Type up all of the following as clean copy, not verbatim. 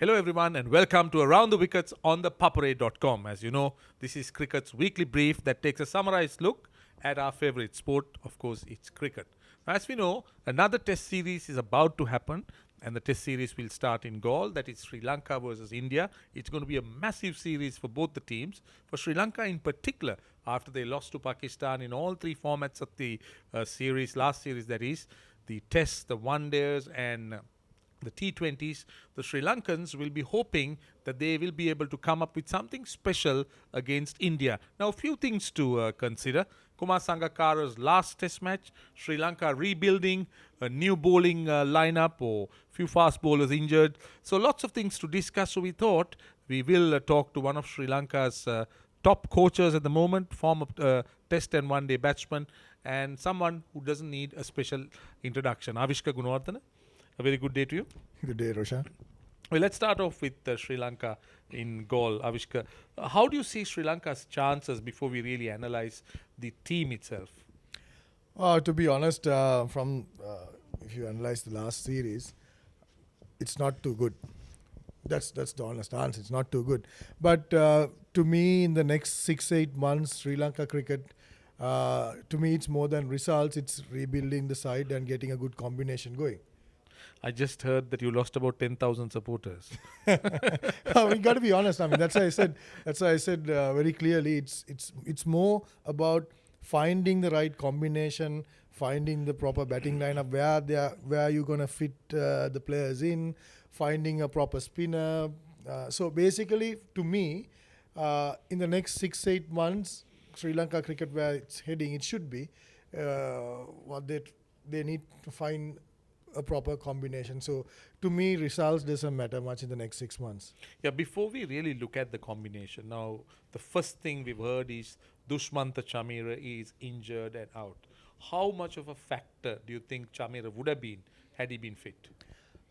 Hello, everyone, and welcome to Around the Wickets on ThePapare.com. As you know, this is cricket's weekly brief that takes a summarized look at our favorite sport. Of course, it's cricket. Now, as we know, another test series is about to happen, and the test series will start in Galle. That is Sri Lanka versus India. It's going to be a massive series for both the teams. For Sri Lanka in particular, after they lost to Pakistan in all three formats of the last series, that is, the tests, the one days, and the T20s, the Sri Lankans will be hoping that they will be able to come up with something special against India. Now, a few things to consider. Kumar Sangakkara's last test match, Sri Lanka rebuilding, a new bowling lineup, or few fast bowlers injured. So lots of things to discuss. So we thought we will talk to one of Sri Lanka's top coaches at the moment, former test and one day batsman, and someone who doesn't need a special introduction. Avishka Gunawardene. A very good day to you. Good day, Roshan. Well, let's start off with Sri Lanka in Galle. Avishka, how do you see Sri Lanka's chances before we really analyze the team itself? To be honest, if you analyze the last series, it's not too good. That's the honest answer. It's not too good. But to me, in the next 6-8 months, Sri Lanka cricket, to me, it's more than results. It's rebuilding the side and getting a good combination going. I just heard that you lost about 10,000 supporters. We got to be honest. I mean, that's why I said. Very clearly. It's more about finding the right combination, finding the proper batting lineup, where you're gonna fit the players in, finding a proper spinner. So basically, to me, in the next 6-8 months, Sri Lanka cricket where it's heading, it should be what they need to find a proper combination. So to me, results doesn't matter much in the next 6 months. Yeah, before we really look at the combination, now the first thing we've heard is Dushmantha Chamira is injured and out. How much of a factor do you think Chamira would have been had he been fit?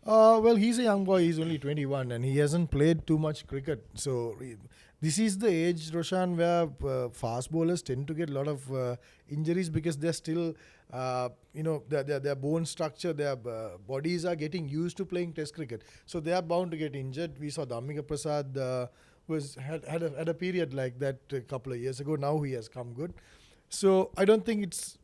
Well, he's a young boy. He's only 21 and he hasn't played too much cricket. So this is the age, Roshan, where fast bowlers tend to get a lot of injuries because they're still, their bone structure, their bodies are getting used to playing test cricket. So they are bound to get injured. We saw Dhammika Prasad had a period like that a couple of years ago. Now he has come good. So I don't think it's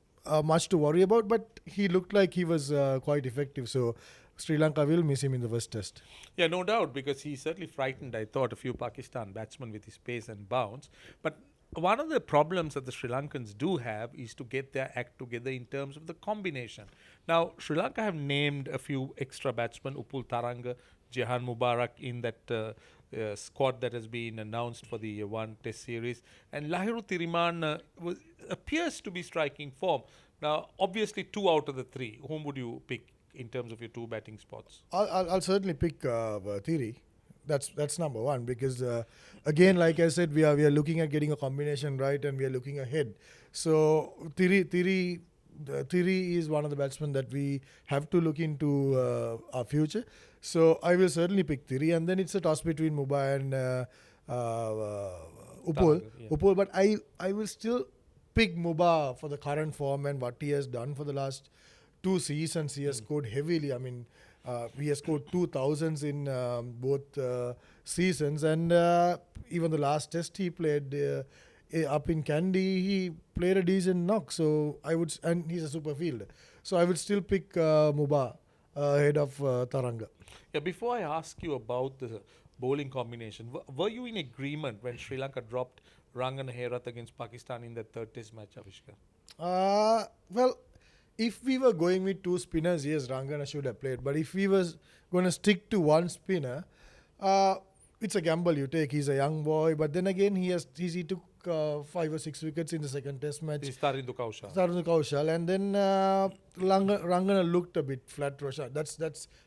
much to worry about, but he looked like he was quite effective. So Sri Lanka will miss him in the first test. Yeah, no doubt, because he certainly frightened, I thought, a few Pakistan batsmen with his pace and bounce. But one of the problems that the Sri Lankans do have is to get their act together in terms of the combination. Now, Sri Lanka have named a few extra batsmen, Upul Taranga, Jehan Mubarak, in that squad that has been announced for the one test series. And Lahiru Tiriman appears to be striking form. Now, obviously, 2 out of the 3. Whom would you pick in terms of your 2 batting spots? I'll certainly pick Thiri. That's number one because again, like I said, we are looking at getting a combination right, and we are looking ahead. So Thiri is one of the batsmen that we have to look into our future. So I will certainly pick Thiri, and then it's a toss between Mumbai and Upul. Yeah. Upul, but I will still pick Mubah for the current form and what he has done for the last 2 seasons. He has scored heavily. I mean, he has scored 2,000s in both seasons, and even the last test he played up in Kandy, he played a decent knock. So and he's a super fielder. So I would still pick Mubah ahead of Taranga. Yeah, before I ask you about the bowling combination, were you in agreement when Sri Lanka dropped Rangan Herath against Pakistan in the third test match, Avishka? Well, if we were going with 2 spinners, yes, Rangana should have played. But if we was going to stick to 1 spinner, it's a gamble you take. He's a young boy, but then again, he took 5 or 6 wickets in the second test match. He's Tarindu Kaushal. Kaushal, and then Rangana looked a bit flat. Rosha.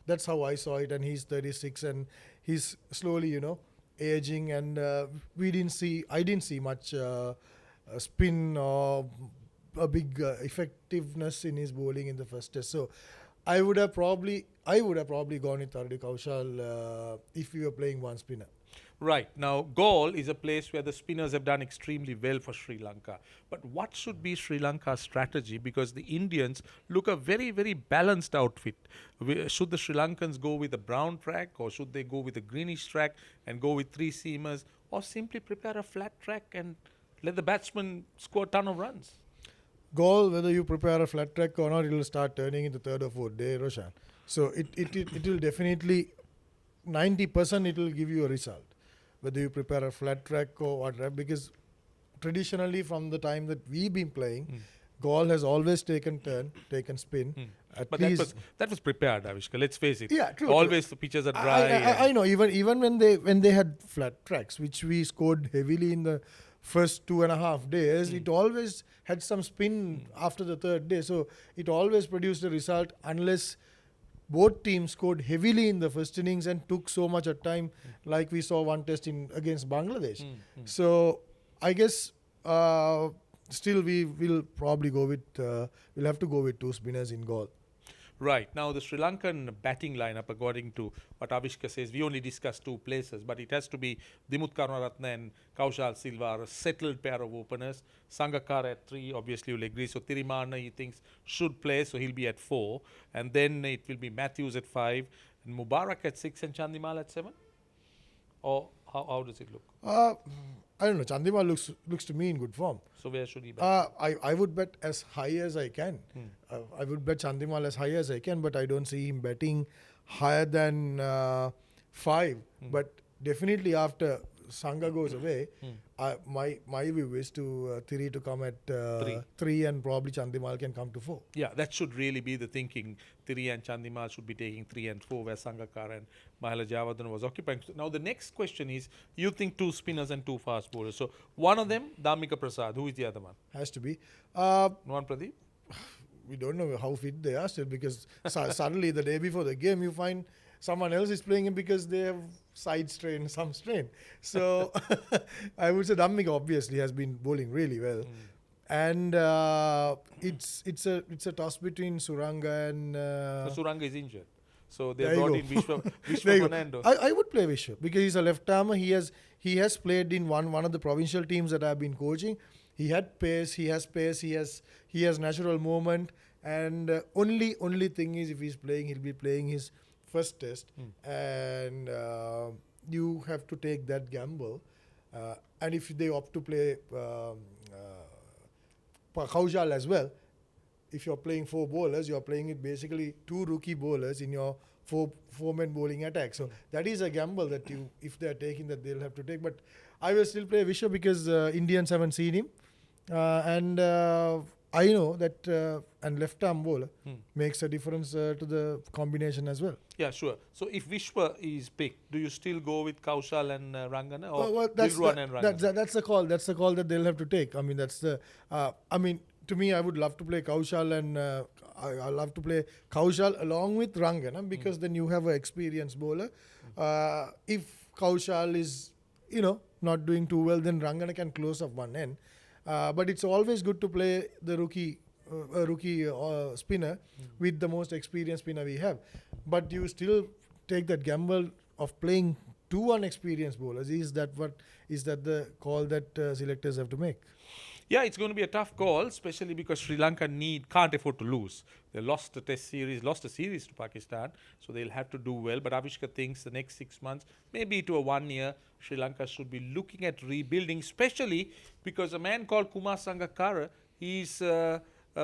That's how I saw it, and he's 36, and he's slowly, aging, and I didn't see much spin or a big effectiveness in his bowling in the first test. So I would have probably gone with Tarindu Kaushal if we were playing 1 spinner. Right. Now, Galle is a place where the spinners have done extremely well for Sri Lanka. But what should be Sri Lanka's strategy? Because the Indians look a very, very balanced outfit. Should the Sri Lankans go with a brown track, or should they go with a greenish track and go with three seamers, or simply prepare a flat track and let the batsman score a ton of runs? Goal, whether you prepare a flat track or not, it will start turning in the third or fourth day, Roshan. So it will definitely, 90% it will give you a result. Whether you prepare a flat track or whatever, because traditionally from the time that we've been playing, Gaul has always taken spin. At But least that was prepared, Avishka. Let's face it. Yeah, true, Always the pitches are dry. I know, even when they had flat tracks, which we scored heavily in the first 2.5 days, it always had some spin after the third day. So it always produced a result unless both teams scored heavily in the first innings and took so much at time, like we saw one test against Bangladesh. So I guess still we will probably go with we'll have to go with two spinners in goal. Right. Now, the Sri Lankan batting lineup, according to what Avishka says, we only discussed two places, but it has to be Dimuth Karunaratne and Kaushal Silva are a settled pair of openers. Sangakkara at 3, obviously you'll agree. So Thirimana, he thinks, should play, so he'll be at 4. And then it will be Matthews at 5, and Mubarak at 6, and Chandimal at 7? Or how does it look? I don't know. Chandimal looks to me in good form. So where should he bat? I would bet as high as I can. I would bet Chandimal as high as I can, but I don't see him betting higher than 5. But definitely after Sangha goes away, my view is to Thiri to come at 3, and probably Chandimal can come to 4. Yeah, that should really be the thinking. Thiri and Chandimal should be taking 3 and 4, where Sangakkara and Mahela Jayawardene was occupying. Now the next question is, you think 2 spinners and 2 fast bowlers. So one of them, Dhammika Prasad. Who is the other one? Has to be. Nuwan Pradeep? We don't know how fit they are still, because suddenly the day before the game you find someone else is playing him because they have side strain, some strain. So I would say Dhammika obviously has been bowling really well. And it's a toss between Suranga and Suranga is injured. So they There you brought go. in Vishwa There you go. Fernando. I would play Vishwa because he's a left-armer. He has played in one of the provincial teams that I've been coaching. He had pace. He has pace. He has natural movement. And only thing is, if he's playing, he'll be playing his first test, and you have to take that gamble. And if they opt to play Kaushal as well, if you're playing 4 bowlers, you're playing it basically 2 rookie bowlers in your 4-man bowling attack. So that is a gamble that if they're taking, that they'll have to take. But I will still play Vishwa because Indians haven't seen him, and I know that and left arm bowler makes a difference to the combination as well. Yeah, sure. So if Vishwa is picked, do you still go with Kaushal and Rangana, or Well, that's Dilruwan and Rangana? that's the call. That's the call that they'll have to take. I mean, that's the. To me, I would love to play Kaushal, and I love to play Kaushal along with Rangana, because then you have an experienced bowler. If Kaushal is, not doing too well, then Rangana can close up one end. But it's always good to play the rookie spinner with the most experienced spinner we have. But you still take that gamble of playing 2 unexperienced bowlers. Is that the call that selectors have to make? Yeah, it's going to be a tough call, especially because Sri Lanka can't afford to lose. They lost a series to Pakistan, so they'll have to do well. But Avishka thinks the next 6 months, maybe to a 1 year, Sri Lanka should be looking at rebuilding, especially because a man called Kumar Sangakkara, he's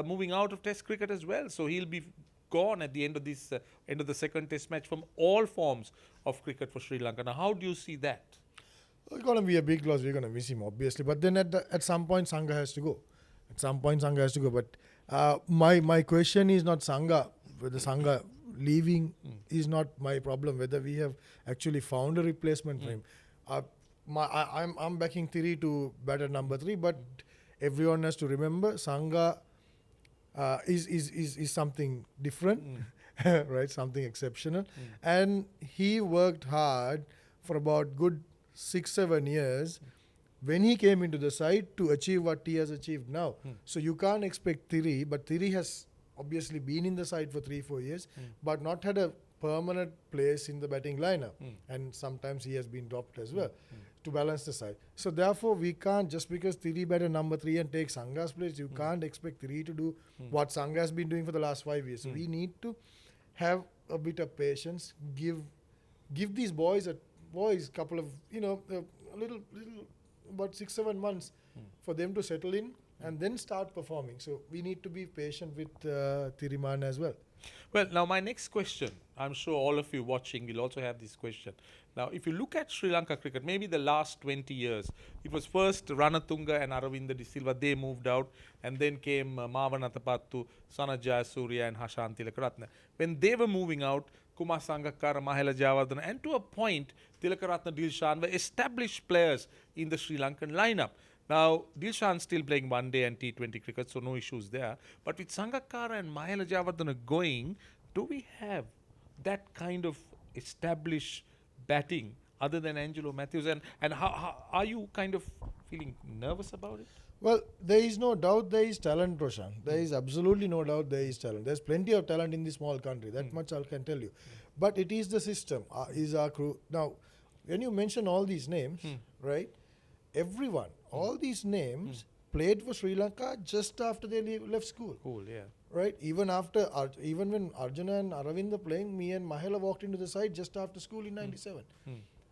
moving out of Test cricket as well. So he'll be gone at the end of the second Test match from all forms of cricket for Sri Lanka. Now, how do you see that? It's going to be a big loss. We're going to miss him, obviously. But then at some point, Sangha has to go. But my question is not Sangha. Whether Sangha leaving is not my problem. Whether we have actually found a replacement for him. I'm backing Thiri to bat at number 3. But everyone has to remember Sangha is something different, right? Something exceptional. And he worked hard for about good 6-7 years when he came into the side to achieve what he has achieved now. So you can't expect Thiri, but Thiri has obviously been in the side for 3-4 years, but not had a permanent place in the batting lineup, and sometimes he has been dropped as well to balance the side. So therefore, we can't, just because Thiri batted number 3 and take Sanga's place, you can't expect Thiri to do what Sangha has been doing for the last 5 years. So we need to have a bit of patience, give these boys couple of, a little about 6-7 months for them to settle in and then start performing. So we need to be patient with Thiriman as well. Well, now my next question, I'm sure all of you watching will also have this question. Now, if you look at Sri Lanka cricket, maybe the last 20 years, it was first Ranatunga and Aravinda De Silva, they moved out, and then came Mavanatapattu, Sanat Jayasuriya and Hashan Tilakaratne. When they were moving out, Kumar Sangakkara, Mahela Jayawardene, and to a point, Tilakaratne, Dilshan were established players in the Sri Lankan lineup. Now, Dilshan's still playing one day and T20 cricket, so no issues there. But with Sangakkara and Mahela Jayawardene going, do we have that kind of established batting other than Angelo Matthews? And how are you kind of feeling nervous about it? Well, there is no doubt there is talent, Roshan. There is absolutely no doubt there is talent. There's plenty of talent in this small country. That much I can tell you. But it is the system, is our crew. Now, when you mention all these names, right, everyone, all these names played for Sri Lanka just after they left school. Cool, yeah. Right? Even when Arjuna and Aravind were playing, me and Mahela walked into the side just after school in 97.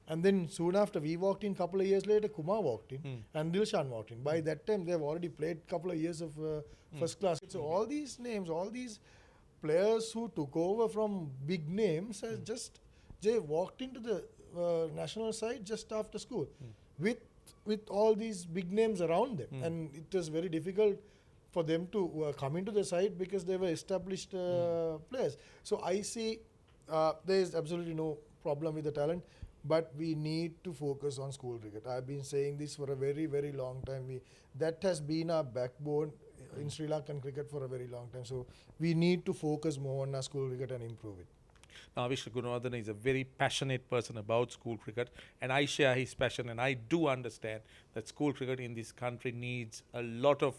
And then soon after we walked in, couple of years later, Kumar walked in and Dilshan walked in. By that time, they've already played couple of years of first class. So all these names, all these players who took over from big names, they walked into the national side just after school with all these big names around them. And it was very difficult for them to come into the side because they were established players. So I see there is absolutely no problem with the talent. But we need to focus on school cricket. I've been saying this for a very, very long time. That has been our backbone in Sri Lankan cricket for a very long time. So we need to focus more on our school cricket and improve it. Now, Avishka Gunawardene is a very passionate person about school cricket, and I share his passion, and I do understand that school cricket in this country needs a lot of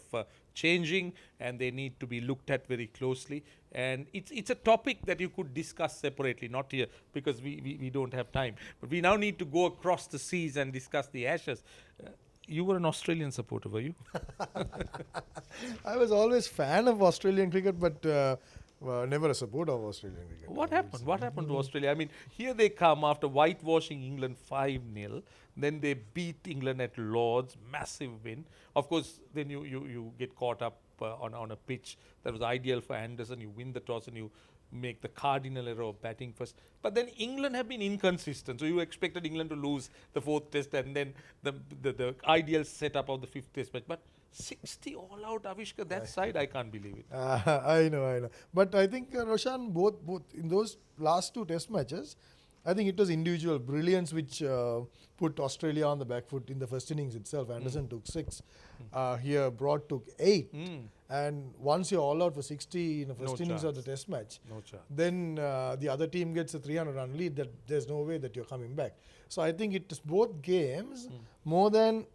changing, and they need to be looked at very closely. And it's a topic that you could discuss separately, not here, because we don't have time. But we now need to go across the seas and discuss the Ashes. You were an Australian supporter, were you? I was always fan of Australian cricket, but never a supporter of Australian cricket. What happened? What happened to Australia? I mean, here they come after whitewashing England 5-0. Then they beat England at Lord's, massive win. Of course, then you get caught up on a pitch that was ideal for Anderson. You win the toss and you make the cardinal error of batting first. But then England have been inconsistent. So you expected England to lose the 4th test and then the ideal setup of the 5th test match. But 60 all out, Avishka, that side, I can't believe it. I know. But I think, Roshan, both in those last 2 test matches, I think it was individual brilliance which put Australia on the back foot in the first innings itself. Anderson took 6. Here, Broad took 8. And once you're all out for 60 in the first innings of the test match, then the other team gets a 300-run lead, that there's no way that you're coming back. So I think it is both games, more than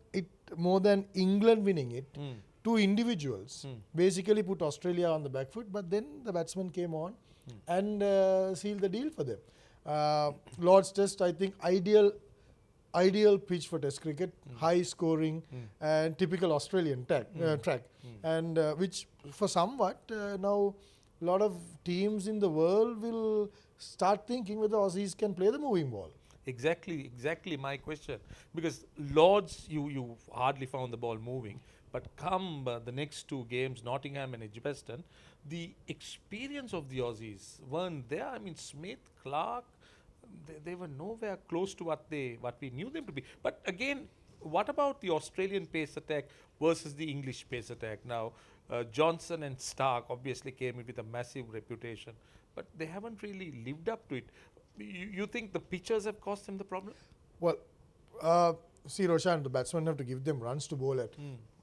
England winning it, 2 individuals basically put Australia on the back foot, but then the batsman came on and sealed the deal for them. Lord's Test, I think, ideal pitch for Test cricket, high scoring and typical Australian track, and which for somewhat now a lot of teams in the world will start thinking whether Aussies can play the moving ball. Exactly my question. Because Lords, you hardly found the ball moving. But come the next 2 games, Nottingham and Edgbaston, the experience of the Aussies weren't there. I mean, Smith, Clark, they were nowhere close to what we knew them to be. But again, what about the Australian pace attack versus the English pace attack? Now, Johnson and Stark obviously came in with a massive reputation, but they haven't really lived up to it. You think the pitchers have caused them the problem? Well, see, Roshan, the batsmen have to give them runs to bowl at.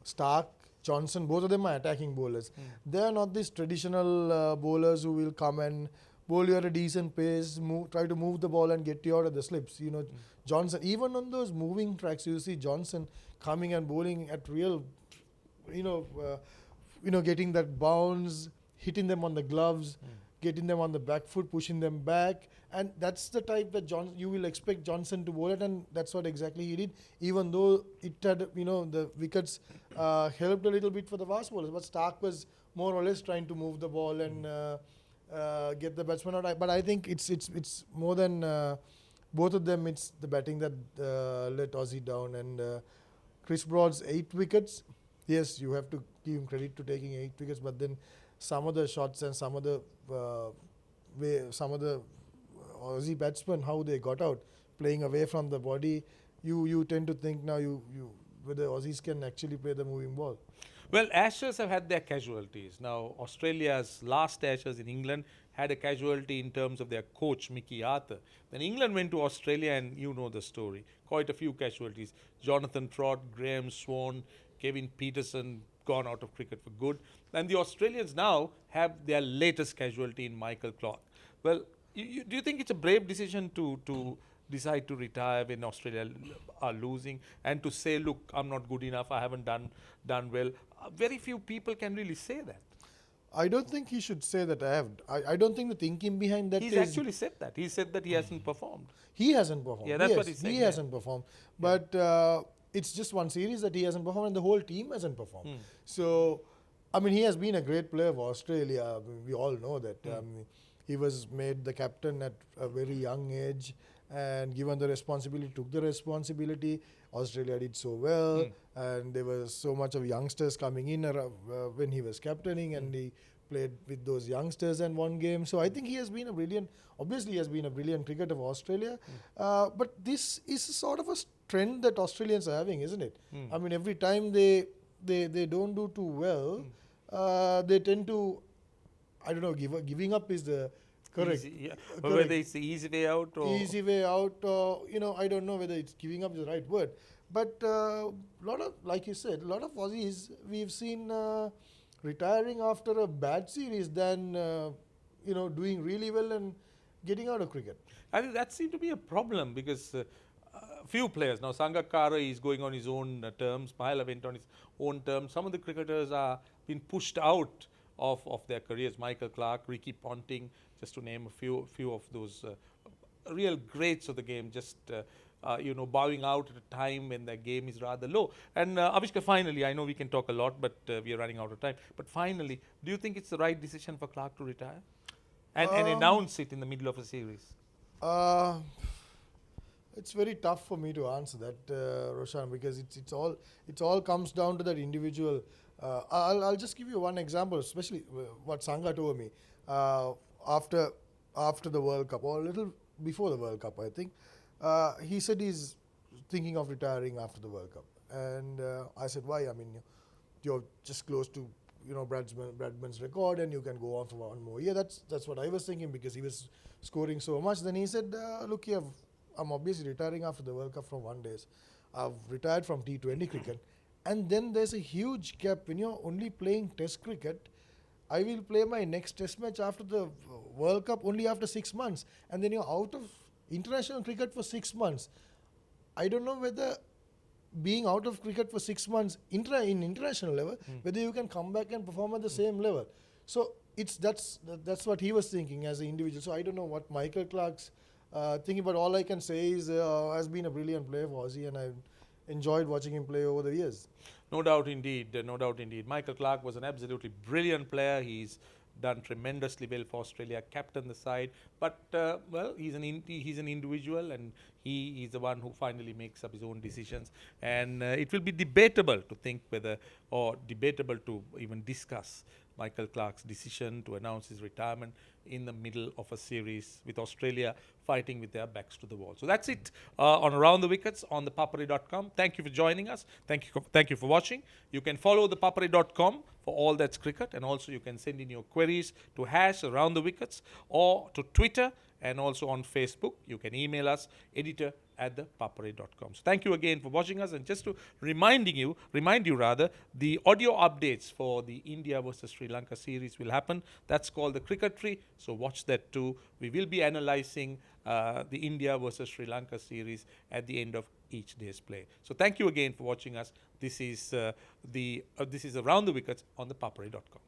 Stark, Johnson, both of them are attacking bowlers. They are not these traditional bowlers who will come and bowl you at a decent pace, try to move the ball and get you out of the slips. Johnson, even on those moving tracks, you see Johnson coming and bowling at real, getting that bounce, hitting them on the gloves. getting them on the back foot, pushing them back, and that's the type that you will expect Johnson to bowl at, and that's what exactly he did. Even though it had, the wickets helped a little bit for the fast bowlers, but Stark was more or less trying to move the ball and get the batsman out. But I think it's more than both of them. It's the batting that let Aussie down, and Chris Broad's 8 wickets. Yes, you have to give him credit to taking 8 wickets, but then some of the shots and some of the Aussie batsmen, how they got out, playing away from the body, you tend to think now whether Aussies can actually play the moving ball. Well, Ashes have had their casualties. Now, Australia's last Ashes in England had a casualty in terms of their coach, Mickey Arthur. Then England went to Australia, and you know the story. Quite a few casualties. Jonathan Trott, Graham Swan, Kevin Peterson gone out of cricket for good. And the Australians now have their latest casualty in Michael Clarke. Well, do you think it's a brave decision to decide to retire when Australia are losing and to say, look, I'm not good enough, I haven't done well? Very few people can really say that. I don't think he should say that. I don't think the thinking behind that He's is actually said that. He said that he hasn't performed. he hasn't performed. Yeah, that's Yes, what he said. he Yeah. hasn't performed. But it's just one series that he hasn't performed, and the whole team hasn't performed. So, I mean, he has been a great player for Australia. I mean, we all know that. He was made the captain at a very young age, and given the responsibility, took the responsibility. Australia did so well, and there was so much of youngsters coming in when he was captaining, and he played with those youngsters and won games. So I think he has been obviously he has been a brilliant cricketer for Australia. But this is sort of a trend that Australians are having, isn't it? I mean, every time they don't do too well, they tend to, I don't know, giving up is the correct. Easy, yeah. correct. Whether it's the easy way out or Easy way out, or I don't know whether it's giving up is the right word. But lot of, like you said, a lot of Aussies we've seen retiring after a bad series than doing really well and getting out of cricket. I think that seemed to be a problem because few players now, Sangakkara is going on his own terms. Mahela went on his own terms. Some of the cricketers are being pushed out of their careers. Michael Clarke, Ricky Ponting, just to name a few of those real greats of the game. Just bowing out at a time when the game is rather low. And Avishka, finally, I know we can talk a lot, but we are running out of time. But finally, do you think it's the right decision for Clarke to retire and announce it in the middle of a series? It's very tough for me to answer that, Roshan, because it all comes down to that individual. I'll just give you one example, especially what Sangha told me after the World Cup, or a little before the World Cup, I think. He said he's thinking of retiring after the World Cup, and I said, why? I mean, you're just close to Bradman's record, and you can go on for one more year. That's what I was thinking, because he was scoring so much. Then he said, look here, I'm obviously retiring after the World Cup from one days. I've retired from T20 cricket, and then there's a huge gap when you're only playing Test cricket. I will play my next Test match after the World Cup only after 6 months, and then you're out of international cricket for 6 months. I don't know whether being out of cricket for 6 months in international level, whether you can come back and perform at the same level. So that's what he was thinking as an individual. So I don't know what Michael Clarke's thinking, but all I can say is has been a brilliant player for Aussie, and I've enjoyed watching him play over the years. No doubt indeed. No doubt indeed. Michael Clarke was an absolutely brilliant player. He's done tremendously well for Australia, captained the side. But, he's an individual, and he is the one who finally makes up his own decisions. And it will be debatable to think whether, or debatable to even discuss Michael Clarke's decision to announce his retirement in the middle of a series with Australia fighting with their backs to the wall. So that's it on Around the Wickets on ThePapare.com. Thank you for joining us. Thank you for watching. You can follow ThePapare.com for all that's cricket, and also you can send in your queries to #AroundTheWickets or to Twitter, and also on Facebook. You can email us, editor@thepapare.com. So thank you again for watching us, and just to remind you, the audio updates for the India versus Sri Lanka series will happen. That's called the Cricket Tree, so watch that too. We will be analyzing the India versus Sri Lanka series at the end of each day's play. So thank you again for watching us. This is Around the Wickets on ThePapare.com.